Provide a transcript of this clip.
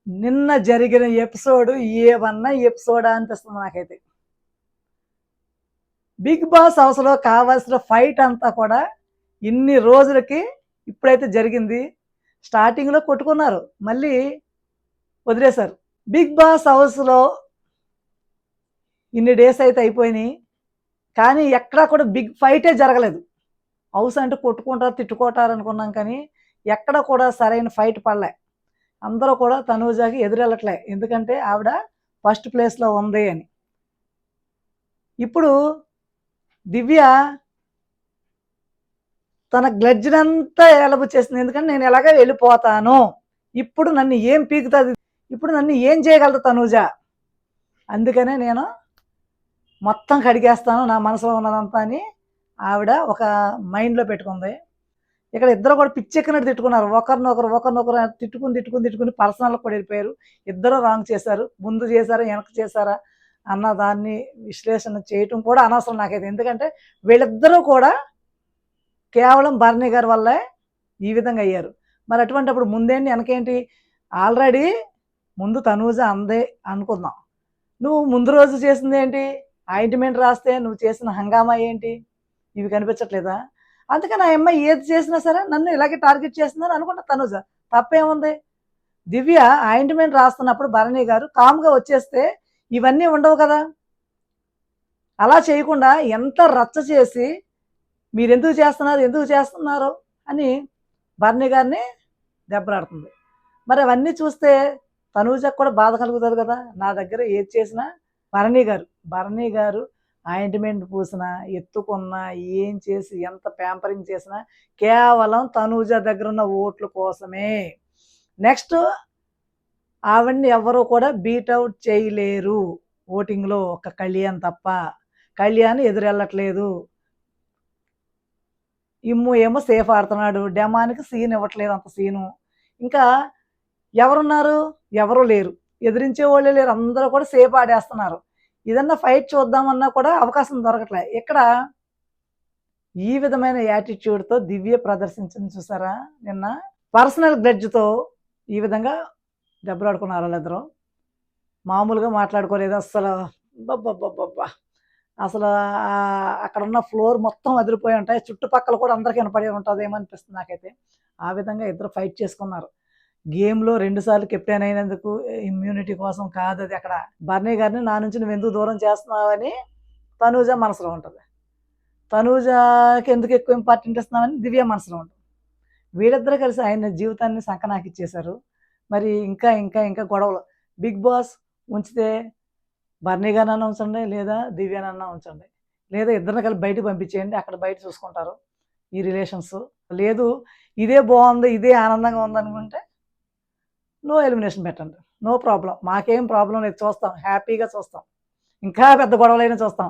నిన్న జరిగిన ఎపిసోడ్ ఏమన్నా ఎపిసోడా అనిపిస్తుంది నాకైతే. బిగ్ బాస్ హౌస్‌లో కావాల్సిన ఫైట్ అంతా కూడా ఇన్ని రోజులకి ఇప్పుడైతే జరిగింది. స్టార్టింగ్‌లో కొట్టుకున్నారు. మళ్ళీ వదిలేశారు. బిగ్ బాస్ హౌస్‌లో ఇన్ని డేస్ అయితే అయిపోయినాయి. కానీ ఎక్కడా కూడా బిగ్ ఫైటే జరగలేదు. హౌస్ అంటే కొట్టుకుంటారు, తిట్టుకుంటారు అనుకున్నాం కానీ ఎక్కడ కూడా సరైన ఫైట్ పడలే. అందరూ కూడా తనూజాకి ఎదురెళ్ళట్లే. ఎందుకంటే ఆవిడ ఫస్ట్ ప్లేస్‌లో ఉంది అని. ఇప్పుడు దివ్య తన గ్లడ్జ్‌నంతా ఎలబుచ్చేసింది. ఎందుకంటే నేను ఎలాగో వెళ్ళిపోతాను. ఇప్పుడు నన్ను ఏం పీకుతది? ఇప్పుడు నన్ను ఏం చేయగలదు తనూజ? అందుకనే నేను మొత్తం కడిగేస్తాను నా మనసులో ఉన్నదంతా అని ఆవిడ ఒక మైండ్‌లో పెట్టుకుంది. ఇక్కడ ఇద్దరు కూడా పిచ్చెక్కినట్టు తిట్టుకున్నారు. ఒకరినొకరు తిట్టుకుని పర్సనల్‌గా కూడా వెళ్ళిపోయారు. ఇద్దరు రాంగ్ చేశారు. ముందు చేశారా? వెనక చేశారా? అన్న దాన్ని విశ్లేషణ చేయటం కూడా అనవసరం నాకైతే. ఎందుకంటే వీళ్ళిద్దరూ కూడా కేవలం భరణి గారి వల్లే ఈ విధంగా అయ్యారు. మరి అటువంటప్పుడు ముందేంటి వెనకేంటి? ఆల్రెడీ ముందు తనూజ అందే అనుకుందాం. నువ్వు ముందు రోజు చేసిందేంటి? ఆయింట్‌మెంట్ రాస్తే నువ్వు చేసిన హంగామా ఏంటి? ఇవి కనిపించట్లేదా? అందుకని ఆ అమ్మాయి ఏది చేసినా సరే నన్ను ఇలాగే టార్గెట్ చేస్తుందని అనుకుంటా తనూజ. తప్పేముంది? దివ్య ఆయింట్‌మెంట్ రాస్తున్నప్పుడు భరణి గారు కామ్‌గా వచ్చేస్తే ఇవన్నీ ఉండవు కదా! అలా చేయకుండా ఎంత రచ్చ చేసి మీరెందుకు చేస్తున్నారు? ఎందుకు చేస్తున్నారు? అని భరణి గారిని దెబ్బలాడుతుంది. మరి అవన్నీ చూస్తే తనూజకు కూడా బాధ కలుగుతది కదా! నా దగ్గర ఏది చేసినా భరణి గారు ఆయింట్‌మెంట్ పూసినా, ఎత్తుకున్నా, ఏం చేసి ఎంత ప్యాంపరింగ్ చేసినా కేవలం తనూజ దగ్గరున్న ఓట్ల కోసమే. నెక్స్ట్ ఆవిడని ఎవ్వరు కూడా బీట్ ఔట్ చేయలేరు ఓటింగ్‌లో. ఒక్క కళ్యాణ్ తప్ప. కళ్యాణ్ ఎదురెళ్ళట్లేదు. ఇమ్ము ఏమో సేఫ్ ఆడుతున్నాడు. డెమాన్‌కి సీన్ ఇవ్వట్లేదు అంత సీను. ఇంకా ఎవరున్నారు? ఎవరు లేరు. ఎదిరించేవాళ్ళే లేరు. అందరూ కూడా సేఫ్ ఆడేస్తున్నారు. ఏదన్నా ఫైట్ చూద్దామన్నా కూడా అవకాశం దొరకట్లే. ఇక్కడ ఈ విధమైన యాటిట్యూడ్‌తో దివ్య ప్రదర్శించింది చూసారా నిన్న? పర్సనల్ గ్రడ్జ్‌తో ఈ విధంగా దెబ్బలాడుకున్నారు ఆళ్ళిద్దరూ. మామూలుగా మాట్లాడుకోలేదు అస్సలు. అబ్బబ్బబ్బబ్బబ్బా! అసలు అక్కడున్న ఫ్లోర్ మొత్తం అదిరిపోయి ఉంటాయి. చుట్టుపక్కల కూడా అందరికి వినపడి ఉంటదేమో అనిపిస్తుంది నాకైతే. ఆ విధంగా ఇద్దరు ఫైట్ చేసుకున్నారు. గేమ్‌లో 2 సార్లు కెప్టెన్ అయినందుకు ఇమ్యూనిటీ కోసం కాదది అక్కడ. బర్నీ గారిని నా నుంచి నువ్వెందుకు దూరం చేస్తున్నావని తనూజ మనసులో ఉంటది. తనూజకి ఎందుకు ఎక్కువ ఇంపార్టెంట్ ఇస్తున్నావని దివ్య మనసులో ఉంటది. వీళ్ళిద్దరూ కలిసి ఆయన జీవితాన్ని సంకనాకిచ్చేశారు. మరి ఇంకా గొడవలు. బిగ్ బాస్ ఉంచితే బర్నీ గారినన్నా ఉంచండి, లేదా దివ్యనన్నా ఉంచండి. లేదా ఇద్దరిని కలిపి బయటకి పంపించేయండి. అక్కడ బయట చూసుకుంటారు ఈ రిలేషన్స్. లేదు ఇదే బావుంది, ఇదే ఆనందంగా ఉందనుకుంటే నో ఎలిమినేషన్ పెట్టండి. No problem. మాకేం ప్రాబ్లమ్ లేదు చూస్తాం. హ్యాపీగా చూస్తాం. ఇంకా పెద్ద గొడవలైనా చూస్తాం.